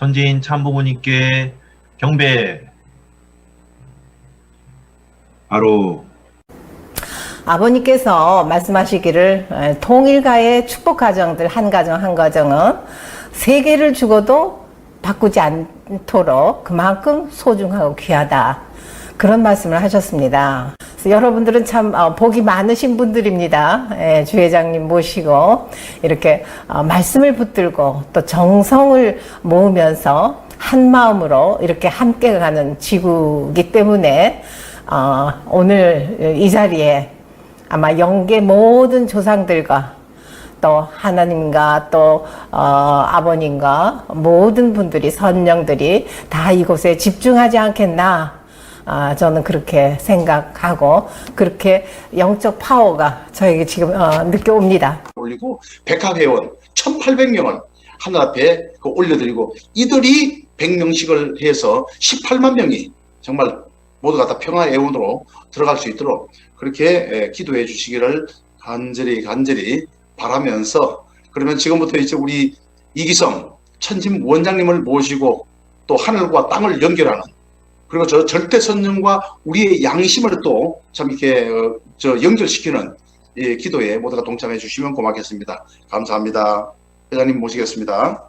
선지인 참부모님께 경배. 바로 아버님께서 말씀하시기를 통일가의 축복 가정들 한 가정 한 가정은 세계를 죽어도 바꾸지 않도록 그만큼 소중하고 귀하다, 그런 말씀을 하셨습니다. 그래서 여러분들은 참 복이 많으신 분들입니다. 주 회장님 모시고 이렇게 말씀을 붙들고 또 정성을 모으면서 한 마음으로 이렇게 함께 가는 지구이기 때문에 오늘 이 자리에 아마 영계 모든 조상들과 또 하나님과 또 아버님과 모든 분들이, 선령들이 다 이곳에 집중하지 않겠나, 저는 그렇게 생각하고 그렇게 영적 파워가 저에게 지금 느껴옵니다. 올리고 백합회원 1800명을 하늘 앞에 올려드리고, 이들이 100명씩을 해서 18만 명이 정말 모두가 다 평화회원으로 들어갈 수 있도록 그렇게 기도해 주시기를 간절히 바라면서, 그러면 지금부터 이제 우리 이기성 천진 원장님을 모시고 또 하늘과 땅을 연결하는, 그리고 저 절대 선정과 우리의 양심을 또 참 이렇게 연결시키는 이 기도에 모두가 동참해 주시면 고맙겠습니다. 감사합니다. 회장님 모시겠습니다.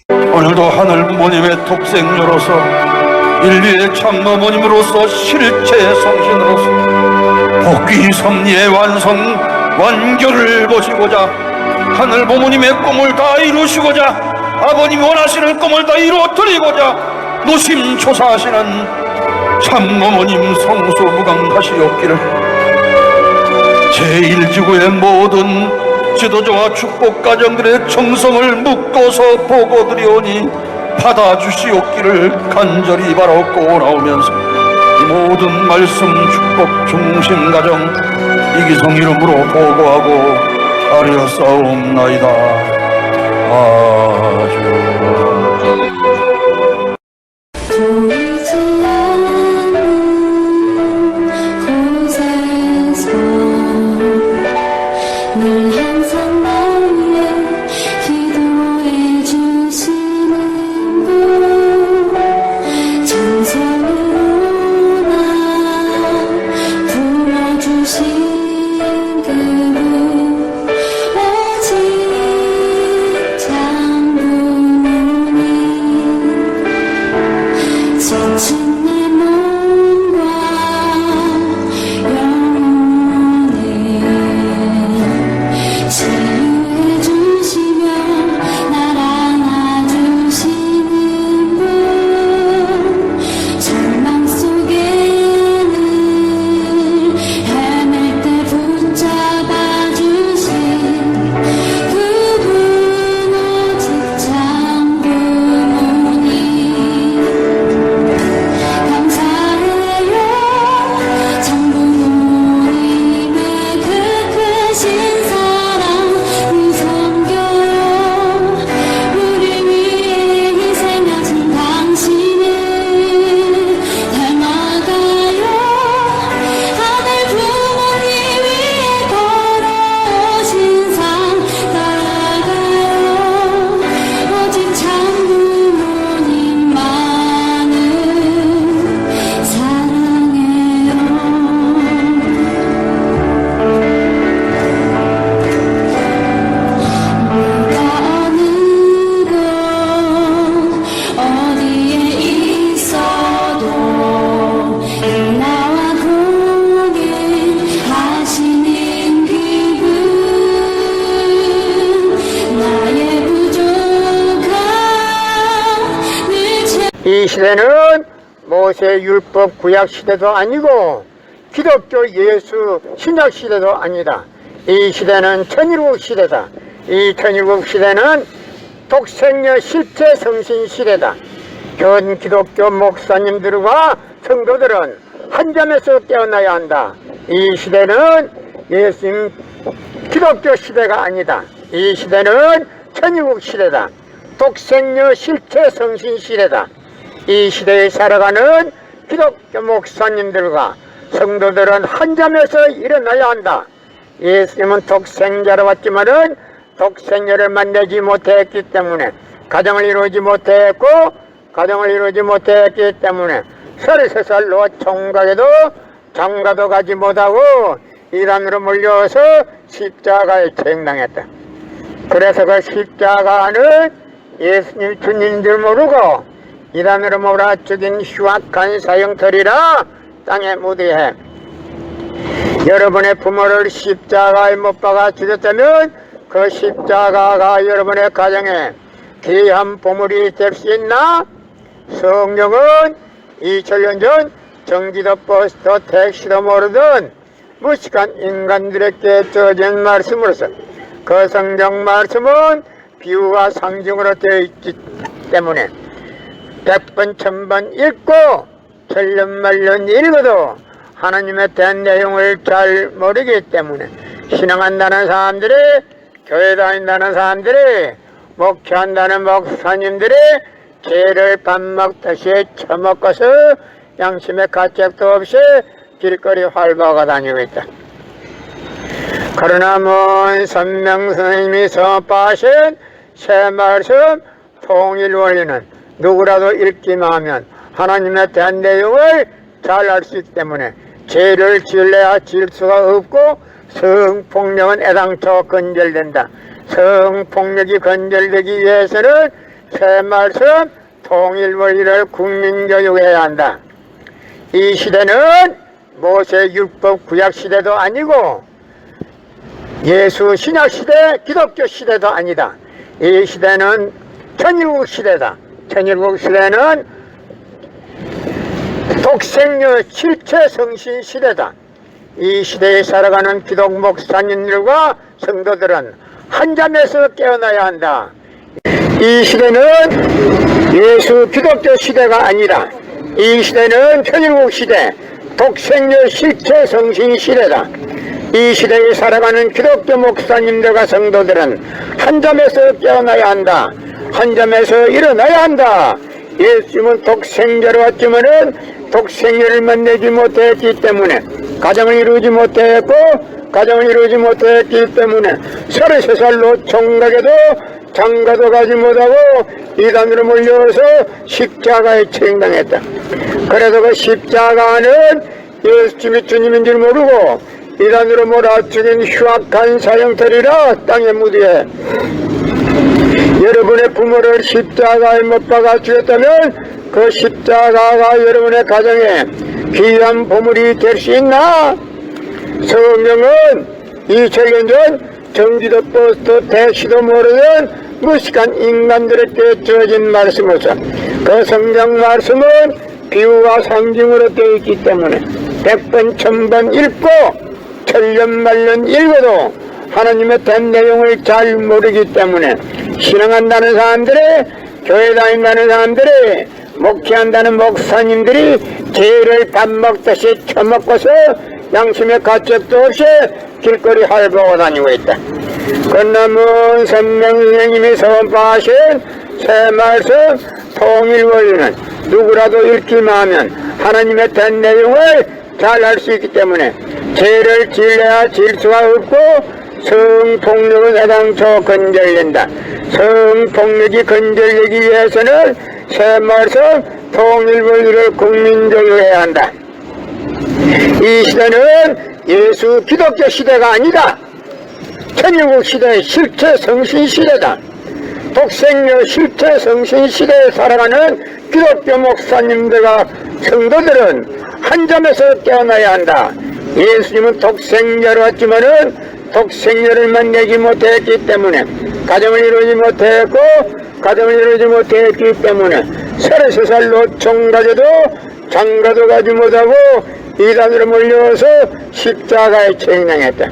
오늘도 하늘 부모님의 독생녀로서 인류의 참어머님으로서 실체 성신으로서 복귀 섭리의 완결을 보시고자 하늘 부모님의 꿈을 다 이루시고자 아버님이 원하시는 꿈을 다 이루어드리고자 노심초사하시는 참어머님 성소무강하시옵기를 제1지구의 모든 지도자와 축복가정들의 정성을 묻고서 보고드리오니 받아주시옵기를 간절히 바라옵고 나오면서 이 모든 말씀 축복 중심가정 이기성 이름으로 보고하고 아뢰었사옵나이다. 아주 이 시대는 모세 율법 구약 시대도 아니고 기독교 예수 신약 시대도 아니다. 이 시대는 천일국 시대다. 이 천일국 시대는 독생녀 실제 성신 시대다. 현 기독교 목사님들과 성도들은 한 점에서 깨어나야 한다. 이 시대는 예수님 기독교 시대가 아니다. 이 시대는 천일국 시대다. 독생녀 실체 성신 시대다. 이 시대에 살아가는 기독교 목사님들과 성도들은 한 점에서 일어나야 한다. 예수님은 독생자로 왔지만은 독생녀를 만나지 못했기 때문에 가정을 이루지 못했고 가정을 이루지 못했기 때문에 33살로 총각에도 장가도 가지 못하고 이단으로 몰려서 십자가에 처형당했다. 그래서 그 십자가는 예수님 주님인 줄 모르고 이단으로 몰아 죽인 흉악한 사형터리라 땅에 묻어해. 여러분의 부모를 십자가에 못 박아 죽였다면 그 십자가가 여러분의 가정에 귀한 보물이 될 수 있나? 성경은 2000년 전 전기도 버스도 택시도 모르던 무식한 인간들에게 주어진 말씀으로서 그 성경 말씀은 비유와 상징으로 되어 있기 때문에 100번 1000번 읽고 천년만년 읽어도 하나님의 대한 내용을 잘 모르기 때문에 신앙한다는 사람들이, 교회 다닌다는 사람들이, 목회한다는 목사님들이 죄를 밥 먹듯이 처먹고서 양심의 가책도 없이 길거리 활보하고 다니고 있다. 그러나 먼 선명스님이 선포하신 새 말씀 통일 원리는 누구라도 읽기만 하면 하나님에 대한 내용을 잘 알 수 있기 때문에 죄를 지을래야 지을 수가 없고 성폭력은 애당초 건절된다. 성폭력이 건절되기 위해서는 새 말씀 통일 원리를 국민교육해야 한다. 이 시대는 모세 율법 구약 시대도 아니고 예수 신약 시대 기독교 시대도 아니다. 이 시대는 천일국 시대다. 천일국 시대는 독생녀 실체 성신 시대다. 이 시대에 살아가는 기독 목사님들과 성도들은 한 잠에서 깨어나야 한다. 이 시대는 예수 기독교 시대가 아니라 이 시대는 천일국 시대 독생녀 실체 성신 시대다. 이 시대에 살아가는 기독교 목사님들과 성도들은 한 잠에서 깨어나야 한다. 한 잠에서 일어나야 한다. 예수님은 독생자로 왔지만은 독생녀를 만나지 못했기 때문에 가정을 이루지 못했고 가정을 이루지 못했기 때문에 33살로 총각에도 장가도 가지 못하고 이단으로 몰려서 십자가에 처형당했다. 그래서 그 십자가는 예수님이 주님인 줄 모르고 이단으로 몰아 죽인 흉악한 사형터리라 땅에 묻어해. 여러분의 부모를 십자가에 못 박아 죽였다면 그 십자가가 여러분의 가정에 귀한 보물이 될 수 있나? 성경은 2000년 전 전기도 버스도 택시도 모르는 무식한 인간들에게 주어진 말씀으로서 그 성경 말씀은 비유와 상징으로 되어 있기 때문에 100번 1000번 읽고 천년만년 읽어도 하나님의 된 내용을 잘 모르기 때문에 신앙한다는 사람들이, 교회 다닌다는 사람들이, 목회한다는 목사님들이 죄를 밥 먹듯이 처먹고서 양심의 가책도 없이 길거리 활보하고 다니고 있다. 건남은 선명선생님이 선포하신 새 말씀 통일 원리는 누구라도 읽기만 하면 하나님의 된 내용을 잘 알 수 있기 때문에 죄를 지을래야 지을 수가 없고 성폭력은 애당초 건절된다. 성폭력이 건절되기 위해서는 새 말씀 통일 원리를 국민교육해야 한다. 이 시대는 예수 기독교 시대가 아니다. 천일국 시대의 실체 성신 시대다. 독생녀 실체 성신 시대에 살아가는 기독교 목사님들과 성도들은 한 잠에서 깨어나야 한다. 예수님은 독생자로 왔지만은 독생녀를 만나지 못했기 때문에 가정을 이루지 못했고 가정을 이루지 못했기 때문에 33살로 총가져도 장가도 가지 못하고 이단으로 몰려서 십자가에 처형당했다.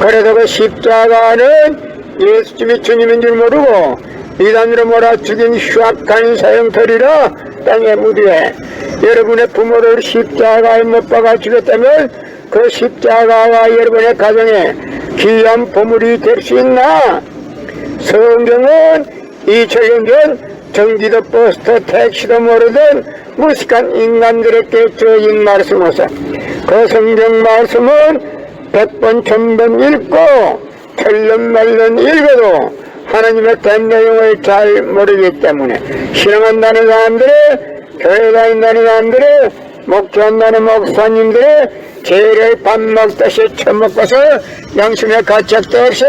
그래서 그 십자가는 예수님이 주님인 줄 모르고 이단으로 몰아 죽인 흉악한 사형터리라 땅에 묻어해. 여러분의 부모를 십자가에 못 박아 죽였다면 그 십자가가 여러분의 가정에 귀한 보물이 될 수 있나? 성경은 2000년 전 전기도 버스도 택시도 모르던 무식한 인간들에게 주어진 말씀으로서 그 성경 말씀은 100번 1000번 읽고 천년만년 읽어도 하나님의 된 내용을 잘 모르기 때문에 신앙한다는 사람들이, 교회 다닌다는 사람들이, 목회한다는 목사님들이 죄를 밥 먹듯이 처먹고서 양심의 가책도 없이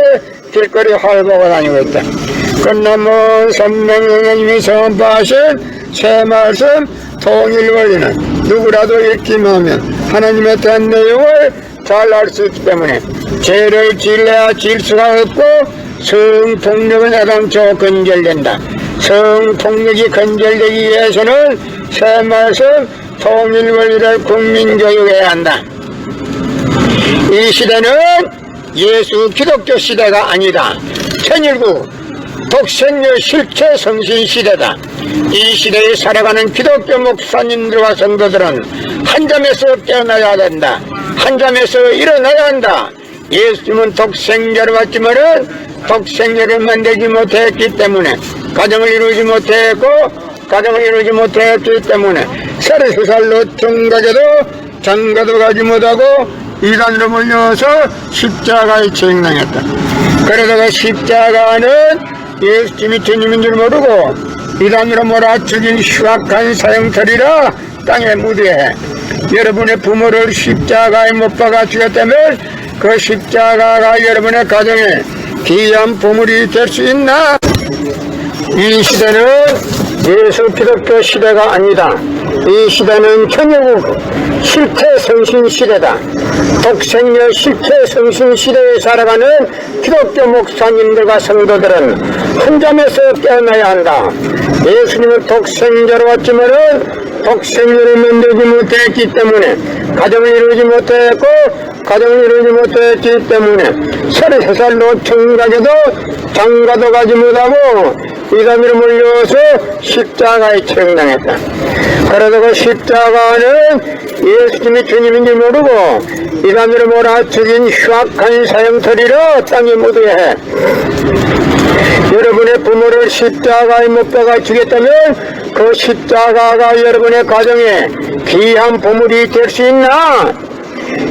길거리 헐벗고 다니고 있다. 끝나면 선명령님이 선포하신 새 말씀 통일원리는 누구라도 읽기만 하면 하나님의 대한 내용을 잘 알 수 있기 때문에 죄를 질러야 질 수가 없고 성폭력은 애당초 건절된다. 성폭력이 건절되기 위해서는 새 말씀 통일원리를 국민교육해야 한다. 이 시대는 예수 기독교 시대가 아니다. 천일국 독생녀 실체 성신 시대다. 이 시대에 살아가는 기독교 목사님들과 성도들은 한 잠에서 깨어나야 된다. 한 잠에서 일어나야 한다. 예수님은 독생자로 왔지만은 독생자를 만들지 못했기 때문에 가정을 이루지 못했고 가정을 이루지 못했기 때문에 33살로 종가게도 장가도 가지 못하고 이단으로 몰려서 십자가에 직행당했다. 그러다가 십자가는 예수님이 주님인 줄 모르고 이단으로 몰아치긴 흉악한 사형털이라 땅에 무대해 여러분의 부모를 십자가에 못 박아 죽였다면 그 십자가가 여러분의 가정에 귀한 보물이 될 수 있나? 이 시대는 예수 기독교 시대가 아니다. 이 시대는 천일국 실체 성신 시대다. 독생녀 실체 성신 시대에 살아가는 기독교 목사님들과 성도들은 한 잠에서 깨어나야 한다. 예수님은 독생자로 왔지만은 독생녀를 만들지 못했기 때문에 가정을 이루지 못했고 가정을 이루지 못했기 때문에 33살로 청가게도 장가도 가지 못하고 이단으로 몰려서 십자가에 직행당했다. 그러다가 십자가는 예수님이 주님인 줄 모르고 이단으로 몰아치긴 흉악한 사형털이라 땅에 묻어야 해. 여러분의 부모를 십자가에 못 박아 죽였다면 그 십자가가 여러분의 가정에 귀한 보물이 될 수 있나?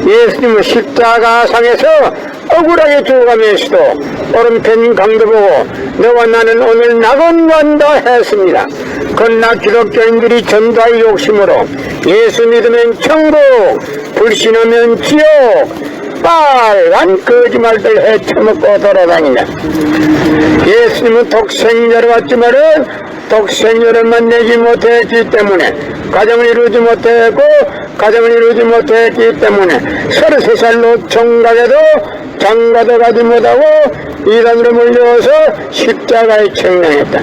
예수님은 십자가상에서 억울하게 죽어가면서도 오른편 강도 보고 너와 나는 오늘 나건간다 했습니다. 그러나 기독교인들이 전도할 욕심으로 예수 믿으면 천국, 불신하면 지옥, 빨간 거짓말들 헤쳐먹고 돌아다니냐. 예수님은 독생자로 왔지만은 독생자를 만나지 못했기 때문에 가정을 이루지 못했고 가정을 이루지 못했기 때문에 33살로 총각에도 장가도 가지 못하고 이단으로 몰려서 십자가에 직행했다.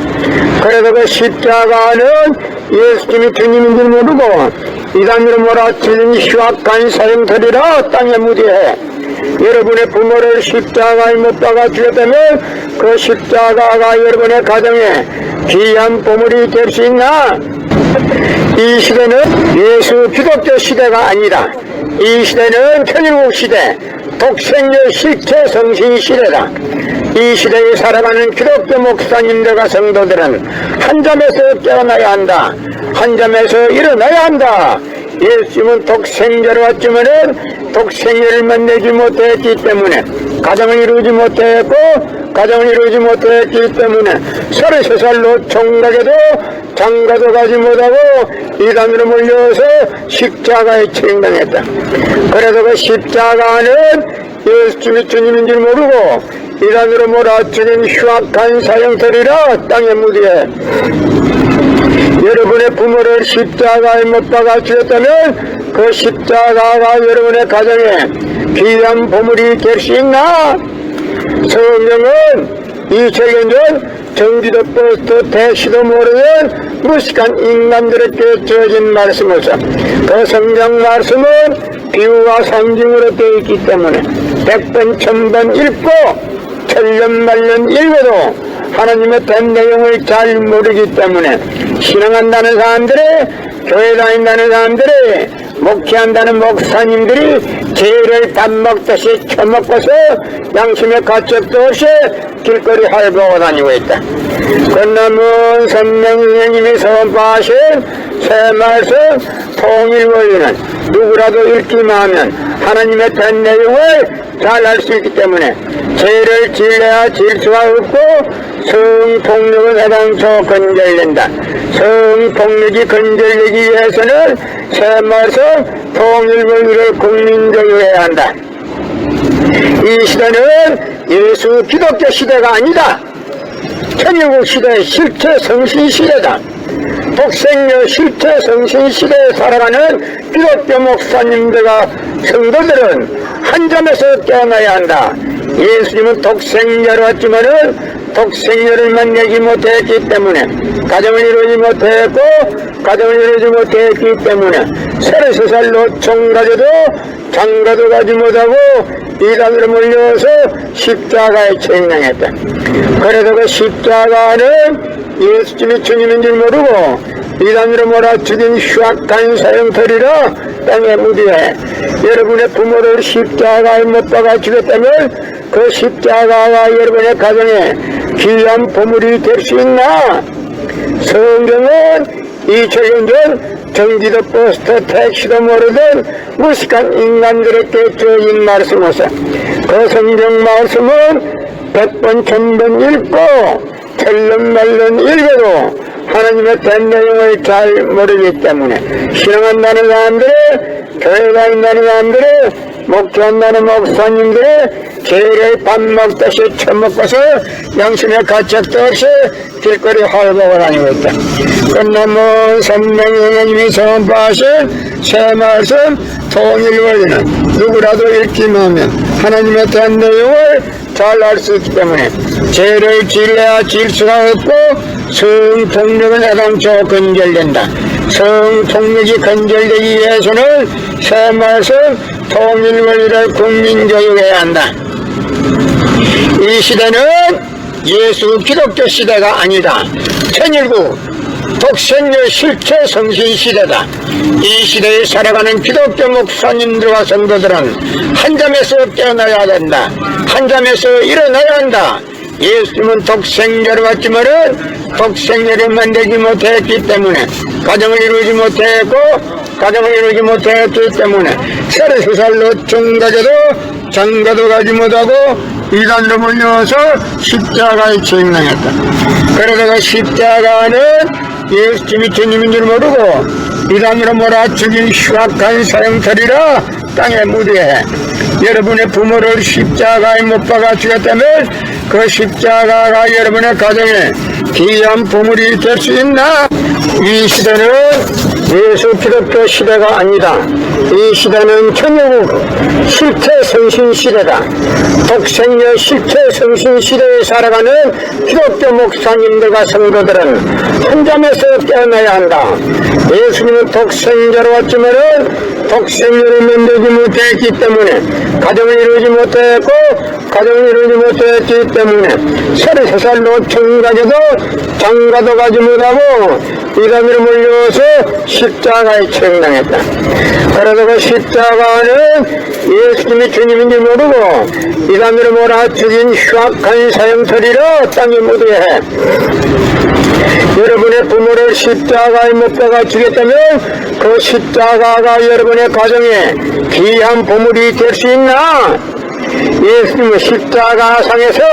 그래서 그 십자가는 예수님이 주님인 줄 모르고 이단으로 몰아치는 흉악한 사형털이라 땅에 무디해. 여러분의 부모를 십자가에 못 박아 죽였다면 그 십자가가 여러분의 가정에 귀한 보물이 될 수 있나? 이 시대는 예수 기독교 시대가 아니다. 이 시대는 천일국 시대, 독생녀 실체 성신 시대다. 이 시대에 살아가는 기독교 목사님들과 성도들은 한 잠에서 깨어나야 한다. 한 잠에서 일어나야 한다. 예수님은 독생자로 왔지만은 독생자를 만나지 못했기 때문에 가정을 이루지 못했고 가정을 이루지 못했기 때문에 33살로 총각에도 장가도 가지 못하고 이단으로 몰려서 십자가에 직행당했다. 그래서 그 십자가는 예수님이 주님인 줄 모르고 이단으로 몰아치는 흉악한 사형털이라 땅에 무디해. 여러분의 부모를 십자가에 못 박아 죽였다면 그 십자가가 여러분의 가정에 귀한 보물이 될 수 있나? 성경은 2000년 전 전기도 버스도 대시도 모르는 무식한 인간들에게 주어진 말씀으로서 그 성경 말씀은 비유와 상징으로 되어 있기 때문에 100번 1000번 읽고 천년 만년 읽어도 하나님의 된 내용을 잘 모르기 때문에 신앙한다는 사람들이, 교회 다닌다는 사람들이, 목회한다는 목사님들이 죄를 밥 먹듯이 처먹고서 양심의 가책도 없이 길거리 헐벗고 다니고 있다. 끝남은 선명님이 선포하신 새 말씀 통일원리는 누구라도 읽기만 하면 하나님의 된 내용을 잘 알 수 있기 때문에 죄를 지려야 질 수가 없고 성폭력은 해당초 건절된다. 성폭력이 건절되기 위해서는 새마을성 통일권위를 국민적으로 해야 한다. 이 시대는 예수 기독교 시대가 아니다. 천일국 시대의 실체 성신 시대다. 독생녀 실체 성신 시대에 살아가는 기독교 목사님들과 성도들은 한 점에서 깨어나야 한다. 예수님은 독생녀로 왔지만은 독생녀를 만나지 못했기 때문에 가정을 이루지 못했고 가정을 이루지 못했기 때문에 33살로 총가져도 장가도 가지 못하고 이단으로 몰려서 십자가에 책망했다. 그래도 그 십자가는 예수님이 주님인 줄 모르고 이단으로 몰아 죽인 흉악한 사형터리라 땅에 묻어야 해. 여러분의 부모를 십자가에 못 박아 죽였다면 그 십자가가 여러분의 가정에 귀한 보물이 될 수 있나? 성경은 2000년 전 전기도 버스터 택시도 모르던 무식한 인간들에게 주어진 말씀으로서 그 성경 말씀은 100번 1000번 읽고 텔름말름 읽어도 하나님의 된 내용을 잘 모르기 때문에 신앙한다는 사람들의 교회 다닌다는 사람들의 목회한다는 목사님들의 죄를 밥 먹듯이 처먹고서 양심의 가책도 없이 길거리 활보고 다니고 있다. 끝남은 선명히 하나님이 선포하신 새 말씀 통일권위는 누구라도 읽기만 하나님의 된 내용을 잘 알 수 있기 때문에 죄를 질려야 질 수가 없고 성폭력은 해당초 건절된다. 성폭력이 건절되기 위해서는 새 말씀 통일권위를 국민교육해야 한다. 이 시대는 예수 기독교 시대가 아니다. 천일국 독생녀 실체 성신 시대다. 이 시대에 살아가는 기독교 목사님들과 성도들은 한 점에서 깨어나야 된다. 한 점에서 일어나야 한다. 예수님은 독생자로 왔지만은 독생자를 만들지 못했기 때문에 가정을 이루지 못했고 가정을 이루지 못했기 때문에 33살로 총가져도 장가도 가지 못하고 이단으로 몰려서 십자가에 책망했다. 그러다가 십자가는 예수님이 주님인 줄 모르고 이단으로 몰아 죽인 흉악한 사형터리라 땅에 묻어야 해. 여러분의 부모를 십자가에 못 박아 죽였다면 그 십자가가 여러분의 가정에 귀한 보물이 될 수 있나? 이 시대는 예수 기독교 시대가 아니다. 이 시대는 천일국 실체 성신 시대다. 독생녀 실체 성신 시대에 살아가는 기독교 목사님들과 성도들은 한 점에서 깨어나야 한다. 예수님은 독생자로 왔지만은 독생녀를 만들지 못했기 때문에 가정을 이루지 못했고 가정을 이루지 못했기 때문에 33살로 총가져도 장가도 가지 못하고 이단으로 몰려서 십자가에 책망했다. 그래서 그 십자가는 예수님이 주님인 줄 모르고 이단으로 몰아 죽인 흉악한 사형터리라 땅에 묻어야 해. 여러분의 부모를 십자가에 못 박아 죽였다면 그 십자가가 여러분의 가정에 귀한 보물이 될 수 있나? 예수님은 십자가상에서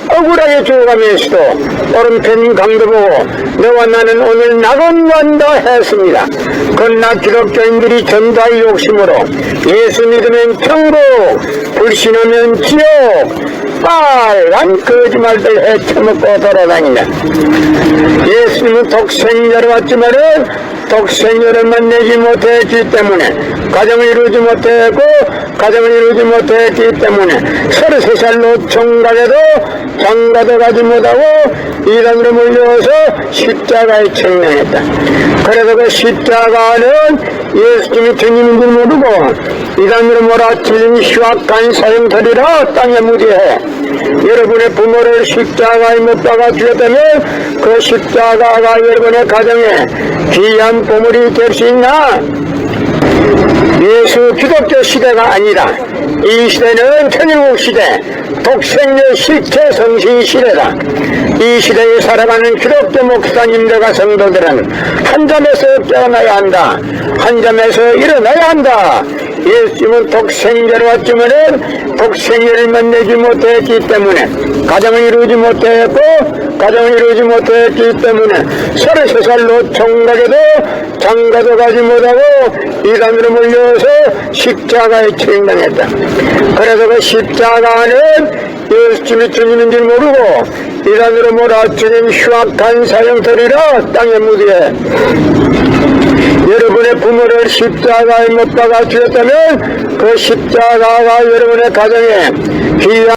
억울하게 죽어가면서도 오른편 강도 보고 너와 나는 오늘 낙원간다 했습니다. 그러나 기독교인들이 전다의 욕심으로 예수 믿으면 천국, 불신하면 지옥, 빨간 거짓말들 헤쳐먹고 돌아다닌다. 예수님은 독생자로 왔지만은 독생녀를 만나지 못했기 때문에 가정을 이루지 못했고 가정을 이루지 못했기 때문에 33살로 총가져도 장가도 가지 못하고 이단으로 몰려서 십자가에 책망했다. 그래서 그 십자가는 예수님이 주님인 줄 모르고 이단으로 몰아치는 흉악한 사형터리라 땅에 묻어야 해. 여러분의 부모를 십자가에 못 박아 죽였다면 그 십자가가 여러분의 가정에 귀한 보물이 될 수 있나? 예수 기독교 시대가 아니다. 이 시대는 천일국 시대, 독생녀 실체 성신 시대다. 이 시대에 살아가는 기독교 목사님들과 성도들은 한 점에서 깨어나야 한다. 한 점에서 일어나야 한다. 예수님은 독생자로 왔지만은 독생자를 만나지 못했기 때문에 가정을 이루지 못했고 가정을 이루지 못했기 때문에 33살로 총각에도 장가도 가지 못하고 이단으로 몰려서 십자가에 처형당했다. 그래서 그 십자가는 예수님이 주님인 줄 모르고 이단으로 몰아치는 흉악한 사형터리라 땅에 묻게 여러분의 부모를 십자가에 못 박아 주셨다면 그 십자가가 여러분의 가정에 귀한